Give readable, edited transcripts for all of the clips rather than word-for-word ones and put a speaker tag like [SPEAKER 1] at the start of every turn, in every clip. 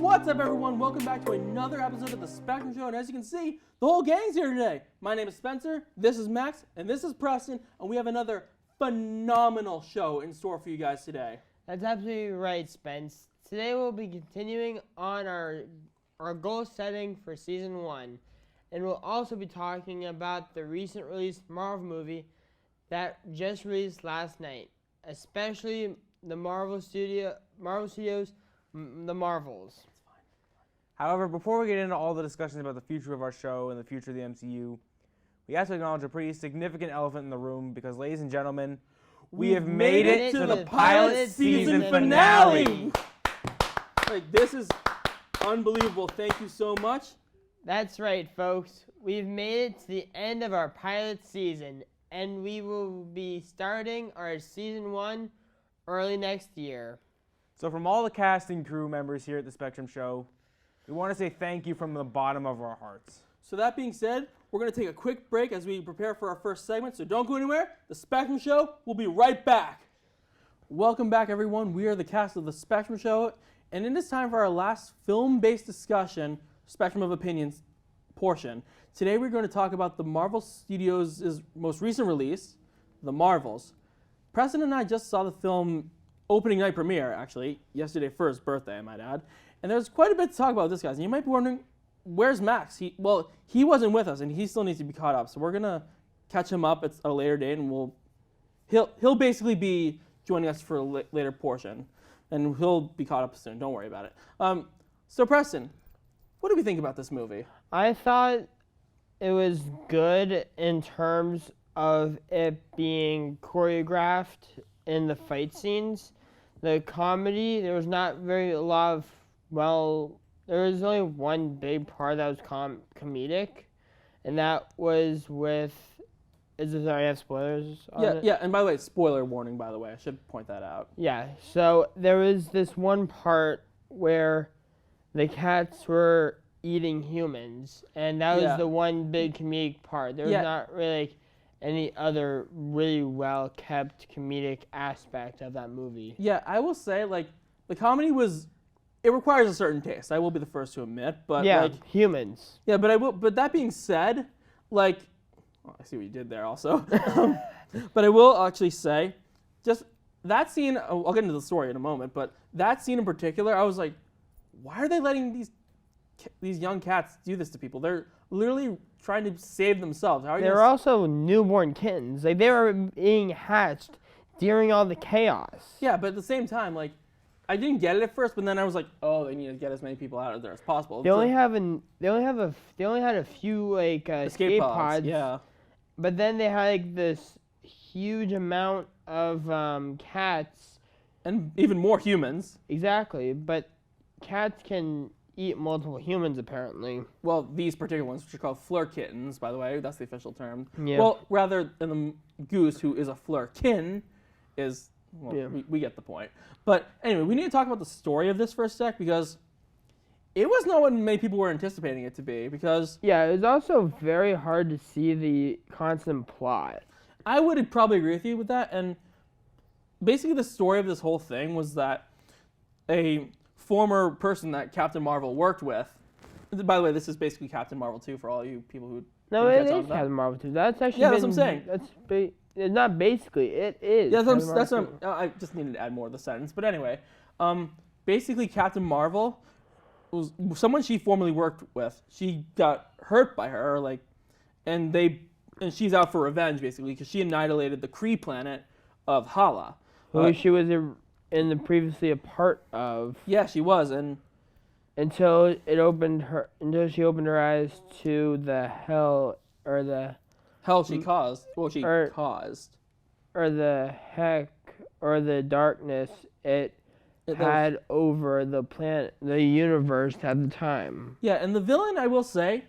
[SPEAKER 1] What's up, everyone? Welcome back to another episode of the Spectrum Show, and as you can see, the whole gang's here today. My name is Spencer, this is Max, and this is Preston, and we have another phenomenal show in store for you guys today.
[SPEAKER 2] That's absolutely right, Spence. Today we'll be continuing on our goal setting for Season 1, and we'll also be talking about the recent released Marvel movie that just released last night, especially the Marvel Studios, The Marvels.
[SPEAKER 3] However, before we get into all the discussions about the future of our show and the future of the MCU, we have to acknowledge a pretty significant elephant in the room because, ladies and gentlemen, we have made it to the pilot season finale!
[SPEAKER 1] Like, this is unbelievable. Thank you so much.
[SPEAKER 2] That's right, folks. We've made it to the end of our pilot season, and we will be starting our Season 1 early next year.
[SPEAKER 3] So from all the cast and crew members here at the Spectrum Show, we want to say thank you from the bottom of our hearts.
[SPEAKER 1] So that being said, we're going to take a quick break as we prepare for our first segment, so don't go anywhere. The Spectrum Show will be right back. Welcome back, everyone. We are the cast of the Spectrum Show, and it is time for our last film-based discussion, Spectrum of Opinions portion. Today we're going to talk about the Marvel Studios' most recent release, The Marvels. Preston and I just saw the film opening night premiere, actually, yesterday for his birthday, I might add. And there's quite a bit to talk about with this, guys. And you might be wondering, where's Max? He wasn't with us, and he still needs to be caught up. So we're going to catch him up at a later date, and he'll basically be joining us for a later portion. And he'll be caught up soon. Don't worry about it. So, Preston, what do we think about this movie?
[SPEAKER 2] I thought it was good in terms of it being choreographed in the fight scenes. The comedy, there was not there was only one big part that was comedic, and that was with, I have spoilers on it?
[SPEAKER 1] Yeah, and by the way, spoiler warning, by the way, I should point that out.
[SPEAKER 2] Yeah, so there was this one part where the cats were eating humans, and that was the one big comedic part. There was not really any other really well-kept comedic aspect of that movie.
[SPEAKER 1] Yeah, I will say, like, the comedy it requires a certain taste. I will be the first to admit, but
[SPEAKER 2] humans.
[SPEAKER 1] Yeah, but that being said, like, I see what you did there also. But I will actually say, just that scene, I'll get into the story in a moment, but that scene in particular, I was like, why are they letting these young cats do this to people? They're literally trying to save themselves.
[SPEAKER 2] They're also newborn kittens. Like, they were being hatched during all the chaos.
[SPEAKER 1] Yeah, but at the same time, like, I didn't get it at first, but then I was like, oh, they need to get as many people out of there as possible.
[SPEAKER 2] They only had a few like escape pods.
[SPEAKER 1] Yeah.
[SPEAKER 2] But then they had like this huge amount of cats
[SPEAKER 1] and even more humans.
[SPEAKER 2] Exactly, but cats can eat multiple humans apparently.
[SPEAKER 1] Well, these particular ones, which are called fleur kittens, by the way, that's the official term.
[SPEAKER 2] Yeah.
[SPEAKER 1] Well, rather than the goose, who is a fleurkin, is. Well, we get the point. But anyway, we need to talk about the story of this for a sec, because it was not what many people were anticipating it to be, because...
[SPEAKER 2] Yeah, it was also very hard to see the constant plot.
[SPEAKER 1] I would probably agree with you with that, and basically the story of this whole thing was that a former person that Captain Marvel worked with... By the way, this is basically Captain Marvel 2 for all you people who...
[SPEAKER 2] No, it is Captain Marvel 2. That's actually
[SPEAKER 1] that's what I'm saying.
[SPEAKER 2] It's not basically, it is.
[SPEAKER 1] Yeah, that's what I just needed to add more of the sentence. But anyway, basically Captain Marvel was someone she formerly worked with. She got hurt by her, and she's out for revenge basically because she annihilated the Kree planet of Hala.
[SPEAKER 2] Who she was previously a part of.
[SPEAKER 1] Yeah, she was, and
[SPEAKER 2] until she opened her eyes to the hell or the.
[SPEAKER 1] Hell she caused. Well, she caused.
[SPEAKER 2] Or the heck, or the darkness it had over the planet, the universe at the time.
[SPEAKER 1] Yeah, and the villain, I will say,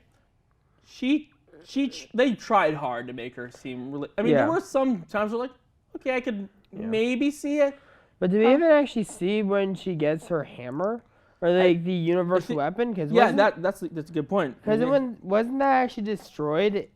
[SPEAKER 1] they tried hard to make her seem really... I mean, there were some times where, okay, I could maybe see it.
[SPEAKER 2] But do we even actually see when she gets her hammer? Or the universal weapon?
[SPEAKER 1] That's a good point.
[SPEAKER 2] Because wasn't that actually destroyed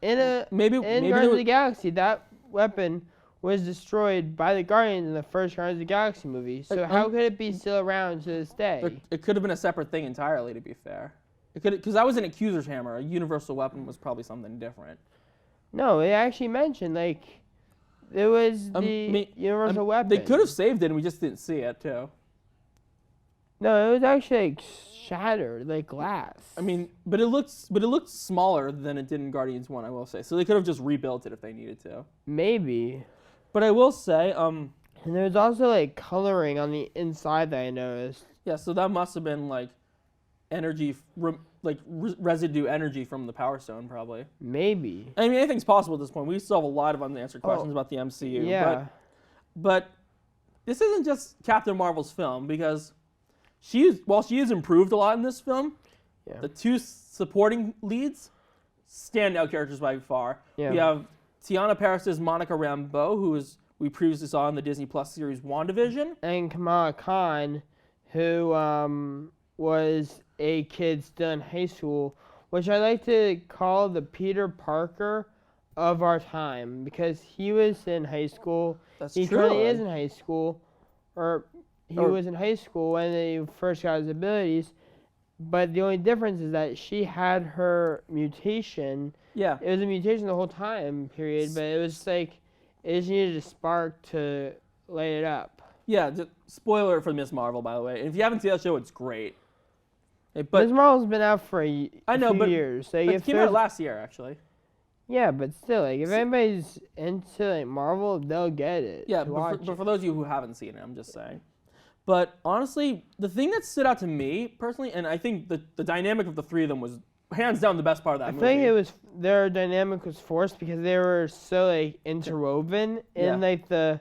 [SPEAKER 2] in Guardians of the Galaxy? That weapon was destroyed by the Guardians in the first Guardians of the Galaxy movie. So how could it be still around to this day?
[SPEAKER 1] It could have been a separate thing entirely, to be fair. It could, because that was an accuser's hammer. A universal weapon was probably something different.
[SPEAKER 2] No, it actually mentioned it was the universal weapon.
[SPEAKER 1] They could have saved it, and we just didn't see it too.
[SPEAKER 2] No, it was actually shattered like glass.
[SPEAKER 1] I mean, but it looked smaller than it did in Guardians 1, I will say. So they could have just rebuilt it if they needed to.
[SPEAKER 2] Maybe.
[SPEAKER 1] But I will say,
[SPEAKER 2] and there was also coloring on the inside that I noticed.
[SPEAKER 1] Yeah, so that must have been energy, residue energy from the Power Stone, probably.
[SPEAKER 2] Maybe.
[SPEAKER 1] I mean, anything's possible at this point. We still have a lot of unanswered questions about the MCU.
[SPEAKER 2] Yeah.
[SPEAKER 1] But this isn't just Captain Marvel's film, because while she is improved a lot in this film, the two supporting leads, standout characters by far.
[SPEAKER 2] Yeah.
[SPEAKER 1] We have Tiana Paris' Monica Rambeau, who we previously saw in the Disney Plus series WandaVision.
[SPEAKER 2] And Kamala Khan, who was a kid still in high school, which I like to call the Peter Parker of our time, because he was in high school.
[SPEAKER 1] That's
[SPEAKER 2] he
[SPEAKER 1] true.
[SPEAKER 2] currently is in high school, he was in high school when he first got his abilities, but the only difference is that she had her mutation.
[SPEAKER 1] Yeah.
[SPEAKER 2] It was a mutation the whole time period, but it was it just needed a spark to light it up.
[SPEAKER 1] Yeah, spoiler for Ms. Marvel, by the way. And if you haven't seen that show, it's great. But
[SPEAKER 2] Ms. Marvel's been out for a few years.
[SPEAKER 1] But it came out last year, actually.
[SPEAKER 2] Yeah, but still, if anybody's into Marvel, they'll get it.
[SPEAKER 1] Yeah, but for those of you who haven't seen it, I'm just saying. But honestly, the thing that stood out to me personally, and I think the dynamic of the three of them was hands down the best part of that movie.
[SPEAKER 2] I think their dynamic was forced because they were so interwoven in the.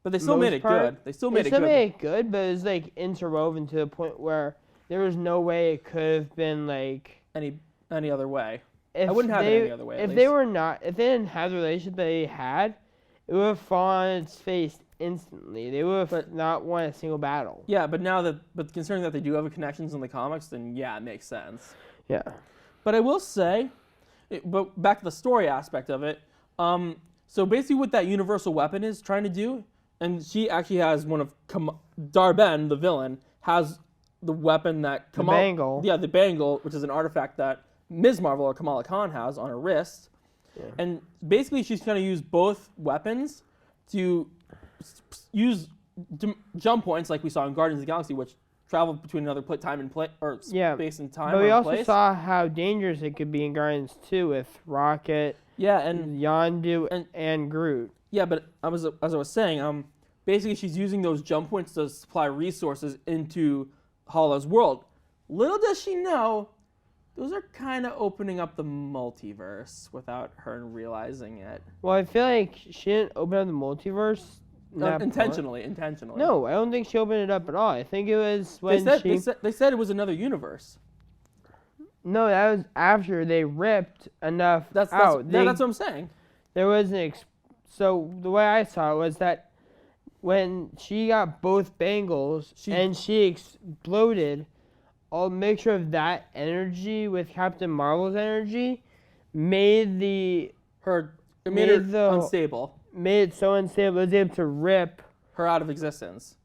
[SPEAKER 1] But they still made it good. They still made it good,
[SPEAKER 2] but it was interwoven to the point where there was no way it could have been
[SPEAKER 1] any other way. I wouldn't have it any other way.
[SPEAKER 2] If they didn't have the relationship they had, it would have fallen on its face instantly. They would have not won a single battle.
[SPEAKER 1] Yeah, but considering that they do have connections in the comics, then yeah, it makes sense.
[SPEAKER 2] Yeah.
[SPEAKER 1] But I will say, but back to the story aspect of it. So basically, what that universal weapon is trying to do, and she actually has one of Dar-Ben, the villain, has the weapon that
[SPEAKER 2] the bangle.
[SPEAKER 1] Yeah, the bangle, which is an artifact that Ms. Marvel or Kamala Khan has on her wrist. Yeah. And basically, she's going to use both weapons to use jump points like we saw in Guardians of the Galaxy, which travel between another time and place, or space and time.
[SPEAKER 2] But we also saw how dangerous it could be in Guardians 2 with Rocket,
[SPEAKER 1] and
[SPEAKER 2] Yondu, and Groot.
[SPEAKER 1] Yeah, but as I was saying, basically she's using those jump points to supply resources into Hala's world. Little does she know, those are kind of opening up the multiverse without her realizing it.
[SPEAKER 2] Well, I feel like she didn't open up the multiverse.
[SPEAKER 1] Intentionally.
[SPEAKER 2] No, I don't think she opened it up at all. I think it was when
[SPEAKER 1] they said it was another universe.
[SPEAKER 2] No, that was after they ripped enough out.
[SPEAKER 1] That's what I'm saying.
[SPEAKER 2] There was so the way I saw it was that when she got both bangles and she exploded, a mixture of that energy with Captain Marvel's energy made her
[SPEAKER 1] unstable.
[SPEAKER 2] Made it so unstable it was able to rip
[SPEAKER 1] her out of existence.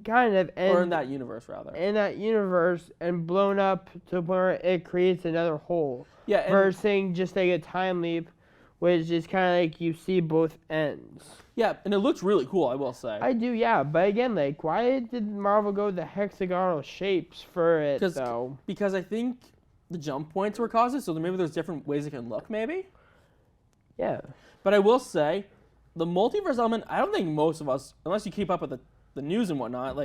[SPEAKER 2] Kind of.
[SPEAKER 1] Or in that universe, rather.
[SPEAKER 2] In that universe, and blown up to the point where it creates another hole.
[SPEAKER 1] Yeah.
[SPEAKER 2] Versus just a time leap, which is kind of you see both ends.
[SPEAKER 1] Yeah, and it looks really cool, I will say.
[SPEAKER 2] I do, yeah. But again, why did Marvel go the hexagonal shapes for it, though?
[SPEAKER 1] Because I think the jump points were causes, so maybe there's different ways it can look, maybe?
[SPEAKER 2] Yeah.
[SPEAKER 1] But I will say, the multiverse element, I don't think most of us, unless you keep up with the news and whatnot,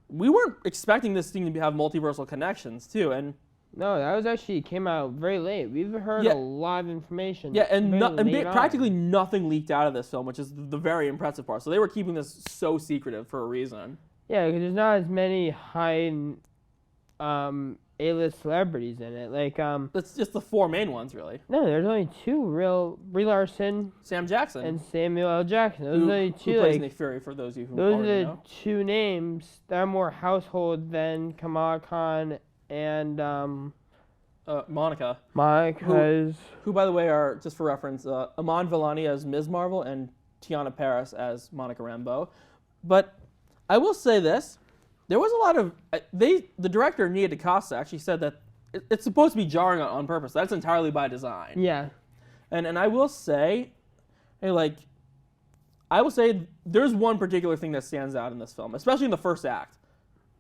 [SPEAKER 1] we weren't expecting this thing to have multiversal connections, too, and...
[SPEAKER 2] No, that was actually came out very late. We've heard a lot of information.
[SPEAKER 1] Yeah, and practically nothing leaked out of this film, which is the very impressive part. So they were keeping this so secretive for a reason.
[SPEAKER 2] Yeah, because there's not as many high A-list celebrities in it.
[SPEAKER 1] That's just the four main ones, really.
[SPEAKER 2] No, there's only two real Brie Larson,
[SPEAKER 1] Sam Jackson,
[SPEAKER 2] and Samuel L. Jackson. Those are the two.
[SPEAKER 1] Who plays Nick Fury? For those of you who
[SPEAKER 2] those
[SPEAKER 1] already
[SPEAKER 2] are the
[SPEAKER 1] know.
[SPEAKER 2] Two names that are more household than Kamala Khan and
[SPEAKER 1] Monica.
[SPEAKER 2] Monica's.
[SPEAKER 1] Who, by the way, are, just for reference, Iman Vellani as Ms. Marvel and Tiana Paris as Monica Rambeau. But I will say this. There was a lot of... the director, Nia DaCosta, actually said that it's supposed to be jarring on purpose. That's entirely by design.
[SPEAKER 2] Yeah.
[SPEAKER 1] And I will say, there's one particular thing that stands out in this film, especially in the first act.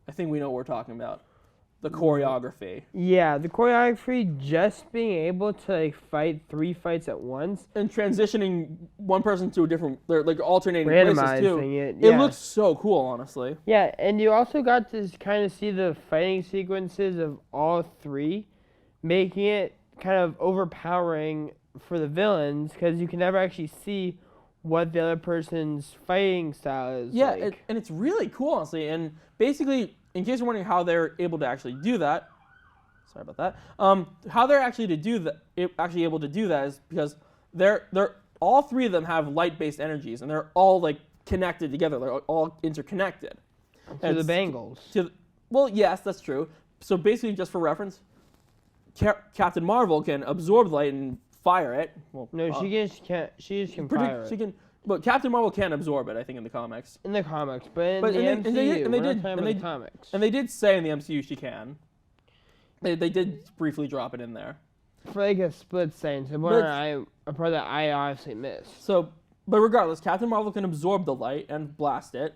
[SPEAKER 1] I think we know what we're talking about. The choreography.
[SPEAKER 2] Yeah, the choreography, just being able to fight 3 fights at once.
[SPEAKER 1] And transitioning one person to a different, alternating places too.
[SPEAKER 2] It
[SPEAKER 1] looks so cool, honestly.
[SPEAKER 2] Yeah, and you also got to kind of see the fighting sequences of all 3, making it kind of overpowering for the villains, because you can never actually see what the other person's fighting style is.
[SPEAKER 1] Yeah, and it's really cool, honestly. And basically, in case you're wondering how they're able to actually do that, sorry about that. How they're actually able to do that is because they're all 3 of them have light-based energies, and they're all connected together. They're all interconnected.
[SPEAKER 2] To the Bengals.
[SPEAKER 1] Well, yes, that's true. So basically, just for reference, Captain Marvel can absorb light and fire it. Well,
[SPEAKER 2] no, she just can't. She just can fire it.
[SPEAKER 1] She can. But Captain Marvel can absorb it, I think, in the comics.
[SPEAKER 2] In the comics, but in the MCU,
[SPEAKER 1] and they did say in the MCU she can. They did briefly drop it in there.
[SPEAKER 2] For a split second, so a part that I obviously missed.
[SPEAKER 1] So, but regardless, Captain Marvel can absorb the light and blast it.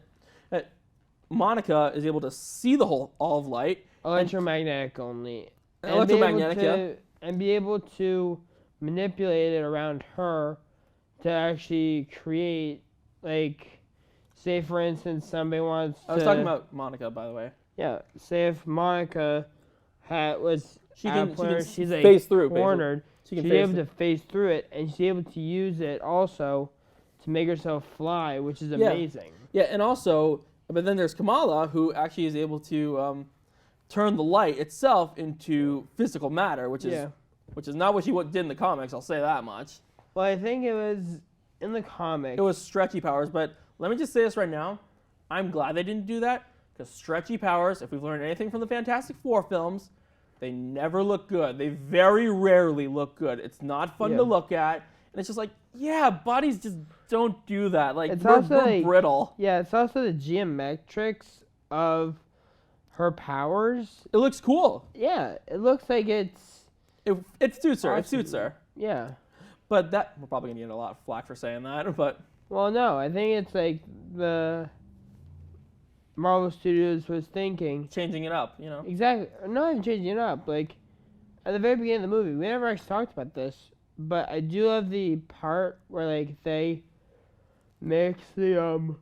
[SPEAKER 1] Monica is able to see all of light.
[SPEAKER 2] Electromagnetic only.
[SPEAKER 1] Electromagnetic, yeah.
[SPEAKER 2] And be able to manipulate it around her to actually create, say for instance, somebody wants to...
[SPEAKER 1] I was talking about Monica, by the way.
[SPEAKER 2] Yeah, say if Monica she's
[SPEAKER 1] phase through,
[SPEAKER 2] cornered, she's able to phase through it, and she's able to use it also to make herself fly, which is amazing.
[SPEAKER 1] Yeah, and also, but then there's Kamala, who actually is able to turn the light itself into physical matter, which is not what she did in the comics, I'll say that much.
[SPEAKER 2] Well, I think it was in the comics.
[SPEAKER 1] It was stretchy powers, but let me just say this right now. I'm glad they didn't do that, because stretchy powers, if we've learned anything from the Fantastic Four films, they never look good. They very rarely look good. It's not fun to look at, and it's just bodies just don't do that. We're brittle.
[SPEAKER 2] Yeah, it's also the geometrics of her powers.
[SPEAKER 1] It looks cool.
[SPEAKER 2] Yeah, it looks like it
[SPEAKER 1] suits her.
[SPEAKER 2] Awesome.
[SPEAKER 1] It suits her.
[SPEAKER 2] Yeah.
[SPEAKER 1] But we're probably going to get a lot of flack for saying that, but...
[SPEAKER 2] Well, no, I think it's the Marvel Studios was thinking...
[SPEAKER 1] Changing it up,
[SPEAKER 2] Exactly. Not even changing it up. At the very beginning of the movie, we never actually talked about this, but I do love the part where, they mix the,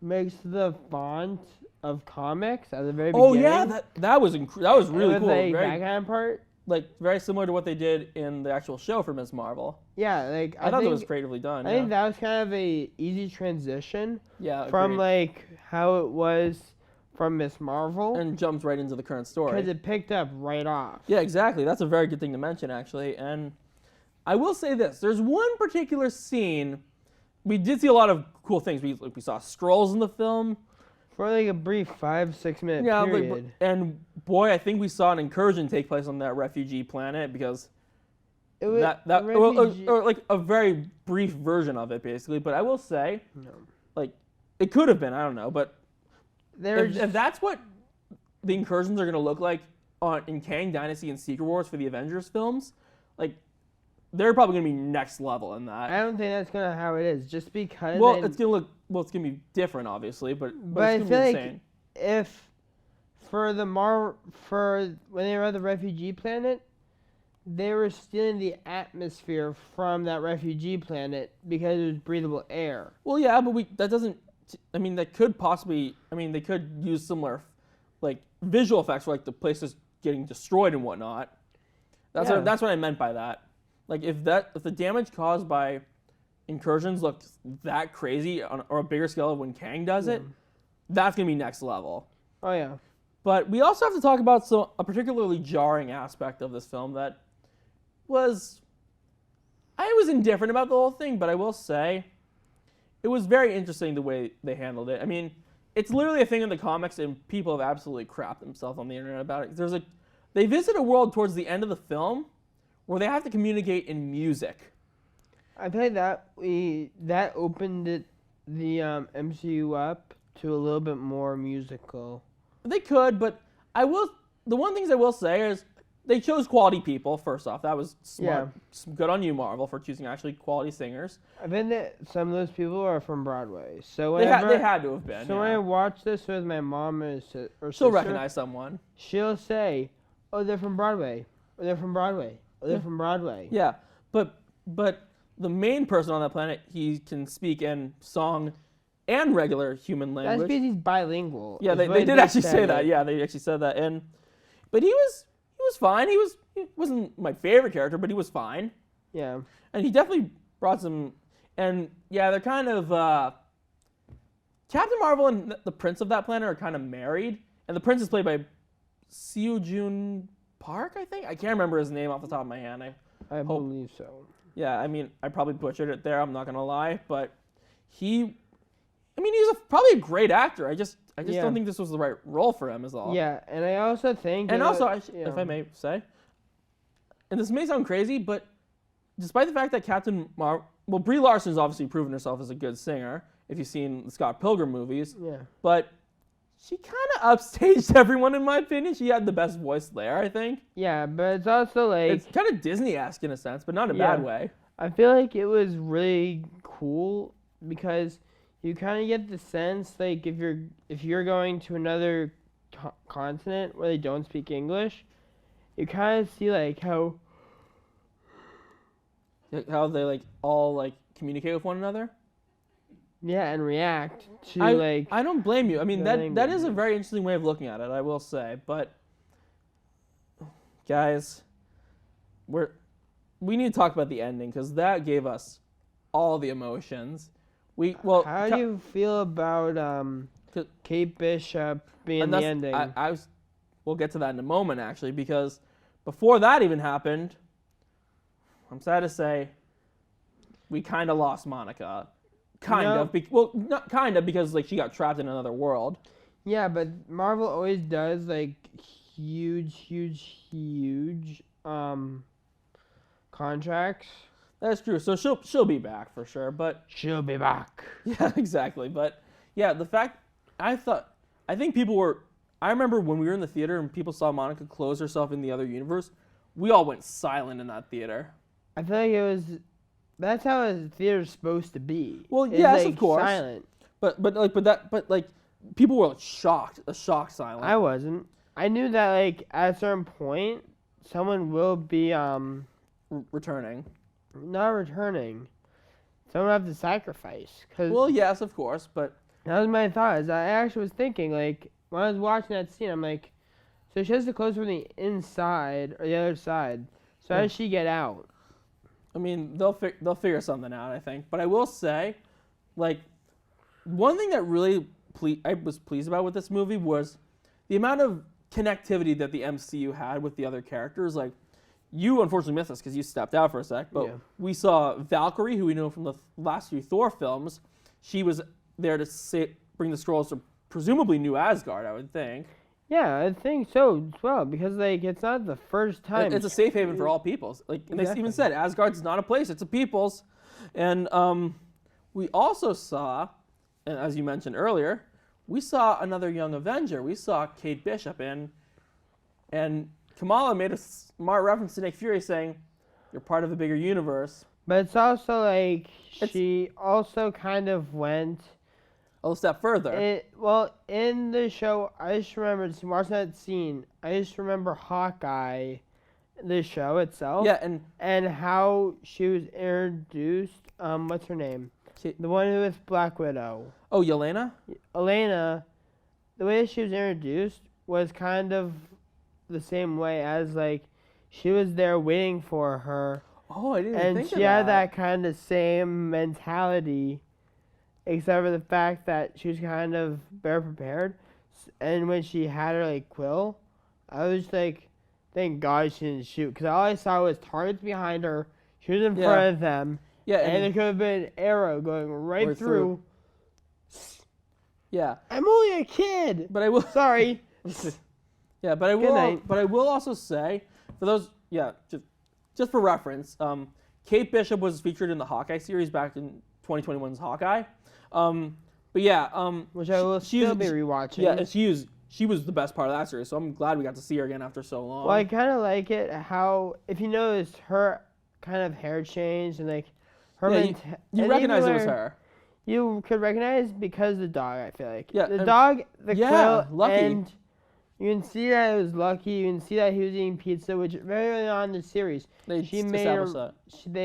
[SPEAKER 1] Mix the
[SPEAKER 2] font of comics at the very beginning.
[SPEAKER 1] Oh yeah, that was really cool.
[SPEAKER 2] That kind of part,
[SPEAKER 1] very similar to what they did in the actual show for Ms. Marvel.
[SPEAKER 2] Yeah,
[SPEAKER 1] I thought that was creatively done.
[SPEAKER 2] I think that was kind of a easy transition.
[SPEAKER 1] Yeah,
[SPEAKER 2] from how it was from Ms. Marvel,
[SPEAKER 1] and jumps right into the current story
[SPEAKER 2] because it picked up right off.
[SPEAKER 1] Yeah, exactly. That's a very good thing to mention, actually. And I will say this: there's one particular scene. We did see a lot of cool things. We saw Skrulls in the film.
[SPEAKER 2] For a brief 5-6 minute period.
[SPEAKER 1] And boy, I think we saw an incursion take place on that refugee planet, because
[SPEAKER 2] it was
[SPEAKER 1] or a very brief version of it, basically. But I will say, it could have been. I don't know, but if that's what the incursions are going to look like in Kang Dynasty and Secret Wars for the Avengers films, they're probably going to be next level in that.
[SPEAKER 2] I don't think that's going to how it is, just because...
[SPEAKER 1] it's going to be different, obviously, but it's going to be insane.
[SPEAKER 2] If for when they were at the refugee planet, they were stealing the atmosphere from that refugee planet because it was breathable air.
[SPEAKER 1] Well, yeah, but that doesn't... I mean, that could possibly... I mean, they could use similar, visual effects for, the places getting destroyed and whatnot. That's what I meant by that. If the damage caused by incursions looked that crazy or a bigger scale of when Kang does it, that's going to be next level.
[SPEAKER 2] Oh, yeah.
[SPEAKER 1] But we also have to talk about a particularly jarring aspect of this film that was... I was indifferent about the whole thing, but I will say it was very interesting the way they handled it. I mean, it's literally a thing in the comics, and people have absolutely crapped themselves on the internet about it. They visit a world towards the end of the film where they have to communicate in music.
[SPEAKER 2] I feel like that opened the MCU up to a little bit more musical.
[SPEAKER 1] They could, but the one things I will say is they chose quality people, first off. That was smart.
[SPEAKER 2] Yeah.
[SPEAKER 1] Good on you, Marvel, for choosing actually quality singers.
[SPEAKER 2] I think that some of those people are from Broadway. So
[SPEAKER 1] They had to have been.
[SPEAKER 2] So when I watch this with my mom or sister,
[SPEAKER 1] she'll recognize someone.
[SPEAKER 2] She'll say, "Oh, they're from Broadway. Or they're from Broadway. Or they're from Broadway."
[SPEAKER 1] Yeah, but the main person on that planet, he can speak in song and regular human language.
[SPEAKER 2] That's because he's bilingual.
[SPEAKER 1] Yeah, they did actually say that. Yeah, they actually said that. But he was fine. He wasn't my favorite character, but he was fine.
[SPEAKER 2] Yeah.
[SPEAKER 1] And he definitely brought some. And yeah, they're kind of Captain Marvel and the Prince of that planet are kind of married, and the Prince is played by Seo Joon Park, I think. I can't remember his name off the top of my head.
[SPEAKER 2] I believe so.
[SPEAKER 1] Yeah, I mean, I probably butchered it there. I'm not gonna lie, but he's probably a great actor. I just don't think this was the right role for him, is all.
[SPEAKER 2] Yeah, and I also think.
[SPEAKER 1] And also, if I may say, and this may sound crazy, but despite the fact that Captain Marvel, well, Brie Larson's obviously proven herself as a good singer. If you've seen the Scott Pilgrim movies,
[SPEAKER 2] Yeah.
[SPEAKER 1] But she kind of upstaged everyone, in my opinion. She had the best voice there, I think.
[SPEAKER 2] Yeah, but it's also like.
[SPEAKER 1] It's kind of Disney-esque in a sense, but not in a bad way.
[SPEAKER 2] I feel like it was really cool because you kind of get the sense like if you're going to another continent where they don't speak English, you kind of see like how
[SPEAKER 1] they like all like communicate with one another.
[SPEAKER 2] Yeah, and react to
[SPEAKER 1] I don't blame you. I mean that is a
[SPEAKER 2] languages.
[SPEAKER 1] very interesting way of looking at it, I will say. But guys, we need to talk about the ending because that gave us all the emotions.
[SPEAKER 2] How do you feel about Kate Bishop being the ending?
[SPEAKER 1] We'll get to that in a moment, actually, because before that even happened, I'm sad to say, we kind of lost Monica. Not kind of, because like she got trapped in another world.
[SPEAKER 2] Yeah, but Marvel always does like huge contracts.
[SPEAKER 1] That's true. So she'll be back for sure, but
[SPEAKER 2] She'll be back.
[SPEAKER 1] yeah, exactly. But yeah, I remember when we were in the theater and people saw Monica close herself in the other universe, we all went silent in that theater.
[SPEAKER 2] I feel like that's how a theater's supposed to be.
[SPEAKER 1] Well,
[SPEAKER 2] It's,
[SPEAKER 1] yes,
[SPEAKER 2] like,
[SPEAKER 1] of course.
[SPEAKER 2] Silent.
[SPEAKER 1] But people were shocked, a shocked silence.
[SPEAKER 2] I wasn't. I knew that like at a certain point, someone will be
[SPEAKER 1] returning.
[SPEAKER 2] not returning. Someone will have to sacrifice.
[SPEAKER 1] Well, yes, of course, but
[SPEAKER 2] That was my thought. I actually was thinking like when I was watching that scene, I'm like, so she has to close from the inside or the other side. So how does she get out?
[SPEAKER 1] I mean, they'll figure something out, I think. But I will say, like, one thing that really I was pleased about with this movie was the amount of connectivity that the MCU had with the other characters. Like, you unfortunately missed this because you stepped out for a sec, but we saw Valkyrie, who we know from the last few Thor films. She was there to bring the Skrulls to presumably New Asgard, I would think.
[SPEAKER 2] Yeah, I think so as well, because like it's not the first time.
[SPEAKER 1] It's a safe haven for all peoples. Like they even said, Asgard's not a place; it's a people's. And we also saw, and as you mentioned earlier, we saw another young Avenger. We saw Kate Bishop and Kamala made a smart reference to Nick Fury, saying, "You're part of a bigger universe."
[SPEAKER 2] But it's also like she also kind of went
[SPEAKER 1] a step further.
[SPEAKER 2] In the show, I just remember watching that scene. I just remember Hawkeye, the show itself.
[SPEAKER 1] Yeah,
[SPEAKER 2] and how she was introduced. What's her name? The one who was Black Widow.
[SPEAKER 1] Oh, Yelena?
[SPEAKER 2] Elena. The way she was introduced was kind of the same way as like she was there waiting for her.
[SPEAKER 1] Oh, I didn't think of that.
[SPEAKER 2] And she had that kind of same mentality, except for the fact that she was kind of better prepared. And when she had her like quill, I was like, thank God she didn't shoot, because all I saw was targets behind her. She was in front of them. Yeah, and there could have been an arrow going right through.
[SPEAKER 1] Yeah.
[SPEAKER 2] I'm only a kid.
[SPEAKER 1] But I will.
[SPEAKER 2] Sorry.
[SPEAKER 1] Yeah, but I will. But I will also say, for those, just just for reference, Kate Bishop was featured in the Hawkeye series back in 2021's Hawkeye. But yeah,
[SPEAKER 2] which I will still be rewatching.
[SPEAKER 1] Yeah, and she was the best part of that series, so I'm glad we got to see her again after so long.
[SPEAKER 2] Well, I kind of like it how, if you notice, her kind of hair change and like her.
[SPEAKER 1] You recognize it was her.
[SPEAKER 2] You could recognize because of the dog. I feel like
[SPEAKER 1] the
[SPEAKER 2] dog, the quill,
[SPEAKER 1] Lucky.
[SPEAKER 2] And you can see that it was Lucky. You can see that he was eating pizza, which very early on in the series they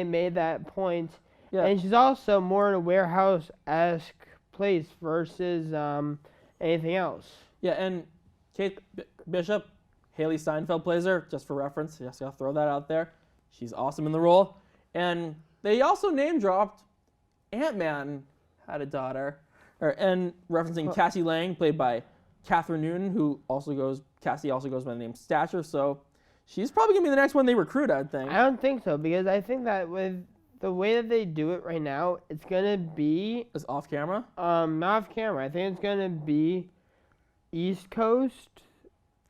[SPEAKER 2] made that point.
[SPEAKER 1] Yeah.
[SPEAKER 2] And she's also more in a warehouse-esque place versus anything else.
[SPEAKER 1] Yeah, and Kate Bishop, Haley Steinfeld plays her, just for reference. Just gotta throw that out there. She's awesome in the role. And they also name-dropped Ant-Man had a daughter. And referencing Cassie Lang, played by Catherine Newton, Cassie also goes by the name Stature. So she's probably going to be the next one they recruit, I think.
[SPEAKER 2] I don't think so, because I think that with the way that they do it right now, it's going to be...
[SPEAKER 1] It's off-camera?
[SPEAKER 2] Not off-camera. I think it's going to be East Coast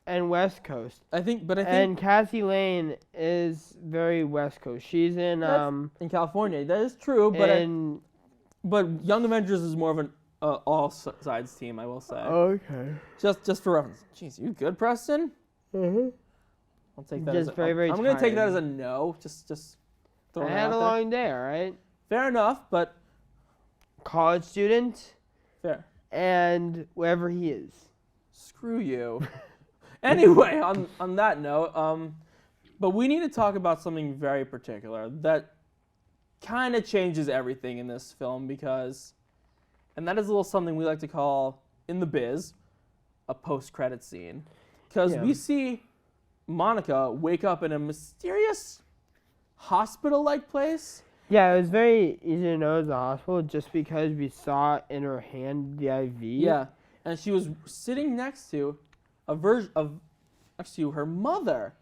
[SPEAKER 2] and West Coast. And Cassie Lane is very West Coast. She's in
[SPEAKER 1] California. That is true, but Young Avengers is more of an all sides team, I will say.
[SPEAKER 2] Okay.
[SPEAKER 1] Just for reference. Jeez, you good, Preston?
[SPEAKER 2] Mm-hmm.
[SPEAKER 1] I'll take that
[SPEAKER 2] just
[SPEAKER 1] as
[SPEAKER 2] very
[SPEAKER 1] I'm going to take that as a no. Just throw it out there.
[SPEAKER 2] I had a long day, all right?
[SPEAKER 1] Fair enough, but
[SPEAKER 2] college student.
[SPEAKER 1] Fair.
[SPEAKER 2] And wherever he is.
[SPEAKER 1] Screw you. Anyway, on that note, but we need to talk about something very particular that kind of changes everything in this film and that is a little something we like to call, in the biz, a post-credit scene. Because we see Monica wake up in a mysterious hospital-like place.
[SPEAKER 2] Yeah, it was very easy to know it was a hospital just because we saw in her hand the IV.
[SPEAKER 1] Yeah, and she was sitting next to her mother,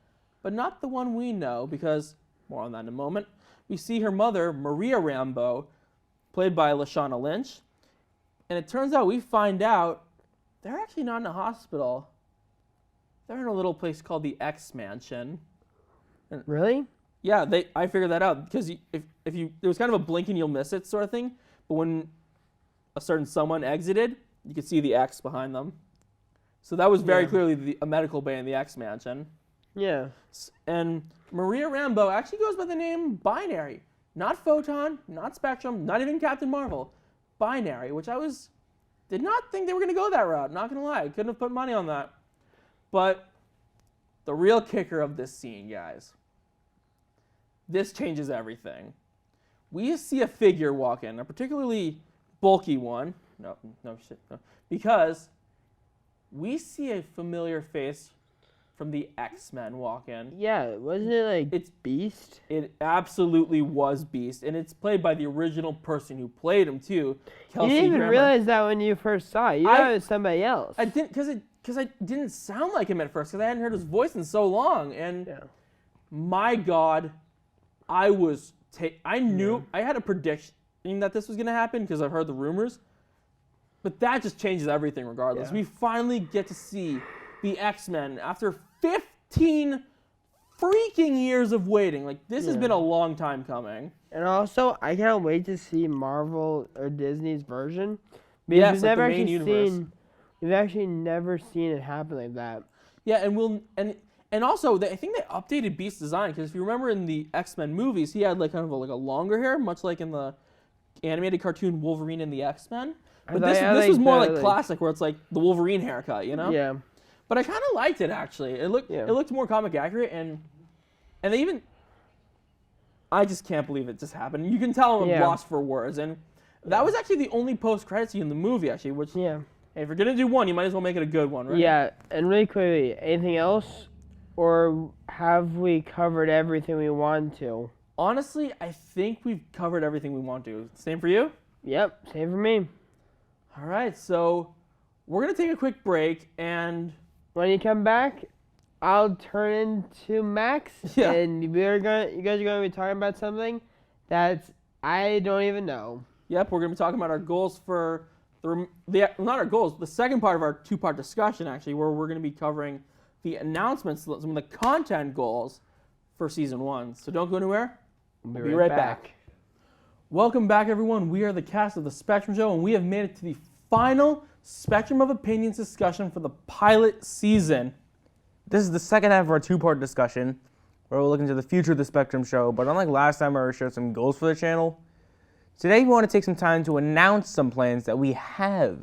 [SPEAKER 1] but not the one we know, because, more on that in a moment. We see her mother, Maria Rambeau, played by Lashana Lynch, and it turns out we find out they're actually not in a hospital. They're in a little place called the X Mansion.
[SPEAKER 2] Really?
[SPEAKER 1] Yeah, I figured that out because if you there was kind of a blink and you'll miss it sort of thing, but when a certain someone exited, you could see the X behind them. So that was very clearly a medical bay in the X Mansion.
[SPEAKER 2] Yeah.
[SPEAKER 1] And Maria Rambeau actually goes by the name Binary. Not Photon, not Spectrum, not even Captain Marvel. Binary, which did not think they were going to go that route. Not going to lie. Couldn't have put money on that. But the real kicker of this scene, guys. This changes everything. We see a figure walk in, a particularly bulky one. No, because we see a familiar face from the X-Men walk in.
[SPEAKER 2] Yeah, wasn't it it's Beast?
[SPEAKER 1] It absolutely was Beast, and it's played by the original person who played him too, Kelsey
[SPEAKER 2] You didn't even
[SPEAKER 1] Grammer.
[SPEAKER 2] realize that when you first saw it. You thought it was somebody else.
[SPEAKER 1] I didn't, because I didn't sound like him at first, because I hadn't heard his voice in so long, and my God, I knew I had a prediction that this was going to happen because I've heard the rumors, but that just changes everything regardless. We finally get to see the X-Men after 15 freaking years of waiting. This has been a long time coming.
[SPEAKER 2] And also, I can't wait to see Marvel or Disney's version. Because we've never actually never seen it happen like that.
[SPEAKER 1] Yeah, and also I think they updated Beast's design, because if you remember in the X-Men movies, he had kind of a longer hair, much like in the animated cartoon Wolverine and the X-Men. But this was more classic, where it's the Wolverine haircut, you know?
[SPEAKER 2] Yeah.
[SPEAKER 1] But I kind of liked it, actually. It looked more comic accurate, and they even... I just can't believe it just happened. You can tell I'm lost for words, and that was actually the only post-credit scene in the movie, actually, which...
[SPEAKER 2] Yeah.
[SPEAKER 1] Hey, if you're going to do one, you might as well make it a good one, right?
[SPEAKER 2] Yeah, and really quickly, anything else? Or have we covered everything we want to?
[SPEAKER 1] Honestly, I think we've covered everything we want to. Same for you?
[SPEAKER 2] Yep, same for me.
[SPEAKER 1] All right, so we're going to take a quick break, and...
[SPEAKER 2] When you come back, I'll turn into Max, and you guys are going to be talking about something that I don't even know.
[SPEAKER 1] Yep, we're going to be talking about our goals for not our goals, the second part of our two-part discussion, actually, where we're going to be covering the announcements, some of the content goals for season 1. So don't go anywhere.
[SPEAKER 2] We'll
[SPEAKER 1] be right back. Welcome back, everyone. We are the cast of The Spectrum Show, and we have made it to the final Spectrum of Opinions discussion for the pilot season.
[SPEAKER 3] This is the second half of our two-part discussion, where we'll look into the future of the Spectrum Show. But unlike last time where we shared some goals for the channel, today we want to take some time to announce some plans that we have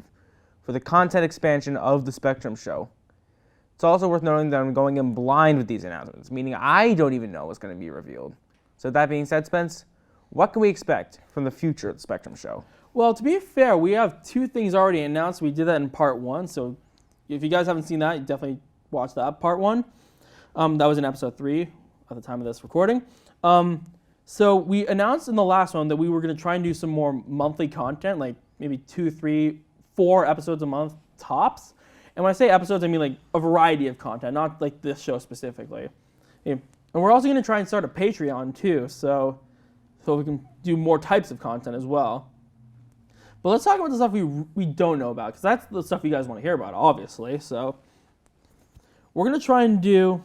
[SPEAKER 3] for the content expansion of the Spectrum Show. It's also worth noting that I'm going in blind with these announcements, meaning I don't even know what's going to be revealed. So that being said, Spence, what can we expect from the future of the Spectrum Show?
[SPEAKER 1] Well, to be fair, we have 2 things already announced. We did that in part 1, so if you guys haven't seen that, you definitely watch that part 1. That was in episode 3 at the time of this recording. So we announced in the last one that we were going to try and do some more monthly content, like maybe 2, 3, 4 episodes a month tops. And when I say episodes, I mean like a variety of content, not like this show specifically. And we're also going to try and start a Patreon too, so we can do more types of content as well. But let's talk about the stuff we don't know about, because that's the stuff you guys want to hear about, obviously. So we're going to try and do,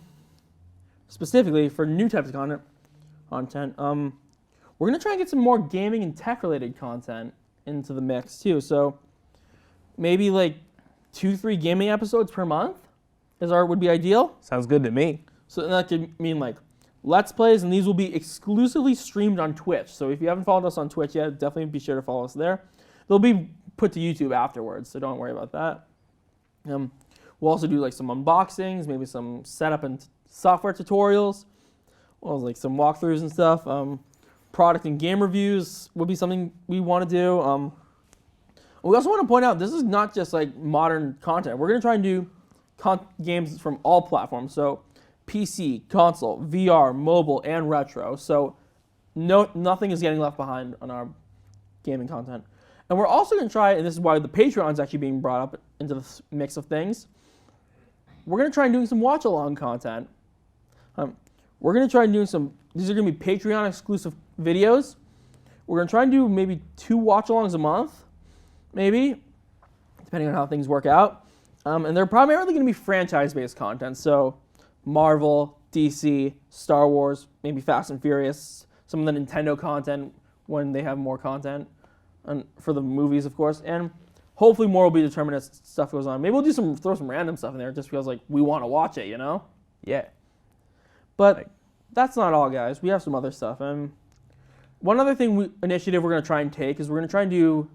[SPEAKER 1] specifically for new types of content, we're going to try and get some more gaming and tech-related content into the mix too. So maybe like 2-3 gaming episodes per month would be ideal.
[SPEAKER 3] Sounds good to me.
[SPEAKER 1] So that could mean like Let's Plays, and these will be exclusively streamed on Twitch. So if you haven't followed us on Twitch yet, definitely be sure to follow us there. They'll be put to YouTube afterwards, so don't worry about that. We'll also do like some unboxings, maybe some setup and software tutorials, well, like some walkthroughs and stuff. Product and game reviews will be something we want to do. We also want to point out this is not just like modern content. We're going to try and do games from all platforms. So PC, console, VR, mobile, and retro. So nothing is getting left behind on our gaming content. And we're also going to try, and this is why the Patreon is actually being brought up into the mix of things, we're going to try and doing some watch-along content. We're going to try and doing these are going to be Patreon-exclusive videos. We're going to try and do maybe 2 watch-alongs a month, maybe, depending on how things work out. And they're primarily going to be franchise-based content, so Marvel, DC, Star Wars, maybe Fast and Furious, some of the Nintendo content when they have more content, and for the movies, of course, and hopefully more will be determined as stuff goes on. Maybe we'll throw some random stuff in there just because like we want to watch it, you know?
[SPEAKER 3] Yeah.
[SPEAKER 1] But that's not all, guys. We have some other stuff. One other initiative we're going to try and take is we're going to try and do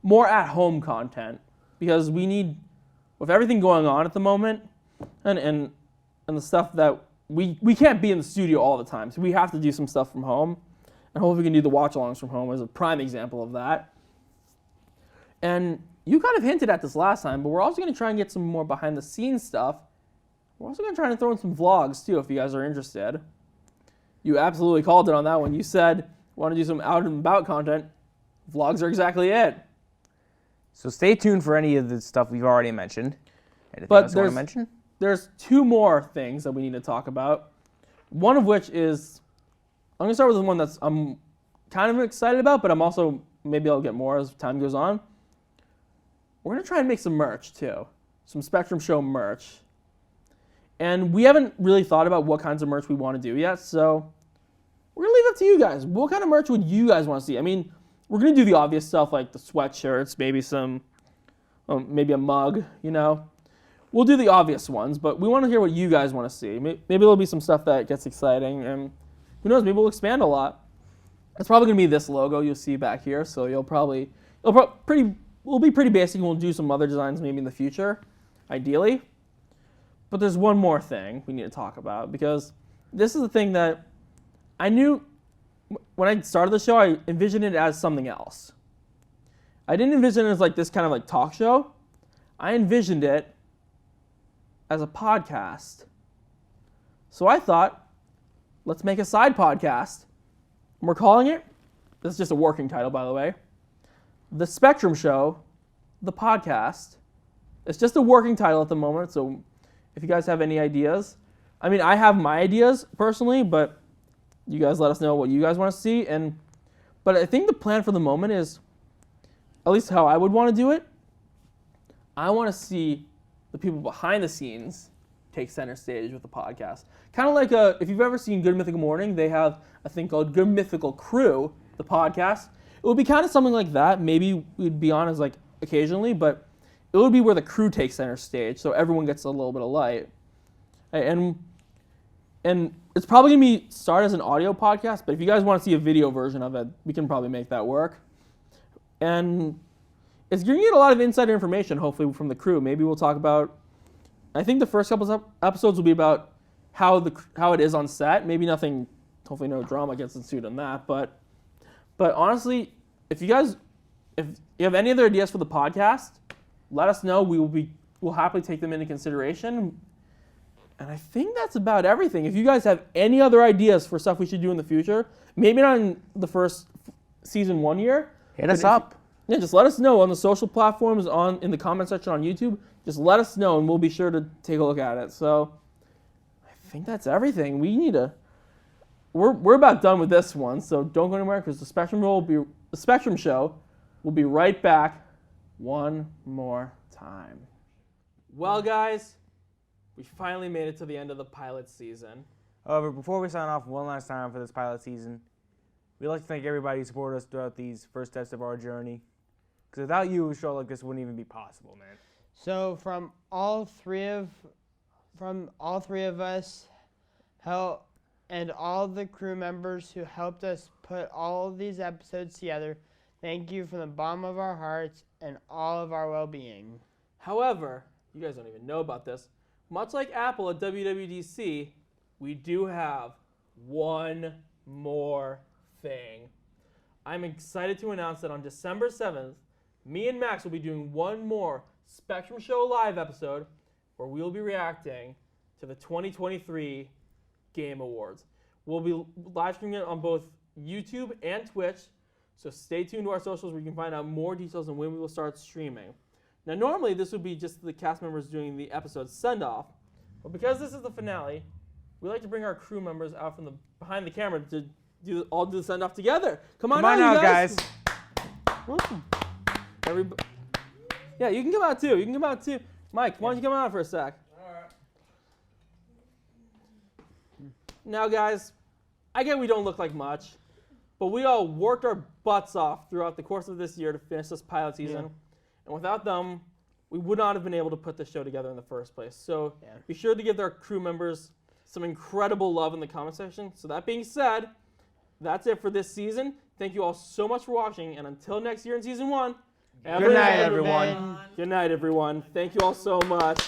[SPEAKER 1] more at-home content, because we need, with everything going on at the moment, and the stuff that we can't be in the studio all the time, so we have to do some stuff from home, and hopefully we can do the watch-alongs from home as a prime example of that. And you kind of hinted at this last time, but we're also going to try and get some more behind-the-scenes stuff. We're also going to try and throw in some vlogs, too, if you guys are interested. You absolutely called it on that one. You said you want to do some out-and-about content. Vlogs are exactly it.
[SPEAKER 3] So stay tuned for any of the stuff we've already mentioned. Anything
[SPEAKER 1] But
[SPEAKER 3] else you want to mention?
[SPEAKER 1] There's 2 more things that we need to talk about. One of which is, I'm going to start with the one that's I'm kind of excited about, but I'm also, maybe I'll get more as time goes on. We're going to try and make some merch, too. Some Spectrum Show merch. And we haven't really thought about what kinds of merch we want to do yet, so we're going to leave it to you guys. What kind of merch would you guys want to see? I mean, we're going to do the obvious stuff like the sweatshirts, maybe maybe a mug, you know. We'll do the obvious ones, but we want to hear what you guys want to see. Maybe there'll be some stuff that gets exciting, and who knows, maybe we'll expand a lot. It's probably going to be this logo you'll see back here, so we'll be pretty basic, and we'll do some other designs maybe in the future, ideally. But there's one more thing we need to talk about, because this is the thing that I knew when I started the show, I envisioned it as something else. I didn't envision it as like this kind of like talk show. I envisioned it as a podcast. So I thought, let's make a side podcast. And we're calling it, this is just a working title, by the way, The Spectrum Show, the podcast. It's just a working title at the moment, so if you guys have any ideas. I mean, I have my ideas personally, but you guys let us know what you guys want to see. But I think the plan for the moment is, at least how I would want to do it, I want to see the people behind the scenes take center stage with the podcast. Kind of like if you've ever seen Good Mythical Morning, they have a thing called Good Mythical Crew, the podcast. It would be kind of something like that. Maybe we'd be on as like occasionally, but it would be where the crew takes center stage, so everyone gets a little bit of light. And it's probably going to be start as an audio podcast, but if you guys want to see a video version of it, we can probably make that work. And you're going to get a lot of insider information, hopefully, from the crew. Maybe we'll talk about, I think the first couple of episodes will be about how it is on set. Maybe nothing, hopefully no drama gets ensued on that. But honestly, if you have any other ideas for the podcast, let us know. We'll happily take them into consideration. And I think that's about everything. If you guys have any other ideas for stuff we should do in the future, maybe not in the first season 1 year.
[SPEAKER 3] Hit us up.
[SPEAKER 1] Yeah, just let us know on the social platforms, in the comment section on YouTube. Just let us know, and we'll be sure to take a look at it. So I think that's everything. We're about done with this one, so don't go anywhere because the Spectrum Show will be right back one more time. Well, guys, we finally made it to the end of the pilot season.
[SPEAKER 3] However, before we sign off one last time for this pilot season, we'd like to thank everybody who supported us throughout these first steps of our journey. Because without you, a show like this wouldn't even be possible, man.
[SPEAKER 2] So from all three of us, and all the crew members who helped us put all of these episodes together, thank you from the bottom of our hearts and all of our well-being.
[SPEAKER 1] However, you guys don't even know about this. Much like Apple at WWDC, we do have one more thing. I'm excited to announce that on December 7th, me and Max will be doing one more Spectrum Show Live episode where we'll be reacting to the 2023 Game Awards. We'll be live streaming it on both YouTube and Twitch, so stay tuned to our socials where you can find out more details on when we will start streaming. Now, normally this would be just the cast members doing the episode send-off, but because this is the finale, we like to bring our crew members out from behind the camera to do the send-off together. Come on out, guys. Yeah, you can come out too. Mike, why don't you come out for a sec? Now, guys, I get we don't look like much, but we all worked our butts off throughout the course of this year to finish this pilot season. Yeah. And without them, we would not have been able to put this show together in the first place. So be sure to give our crew members some incredible love in the comment section. So that being said, that's it for this season. Thank you all so much for watching. And until next year in season 1,
[SPEAKER 3] good night, everyone.
[SPEAKER 1] Good night, everyone. Thank you all so much.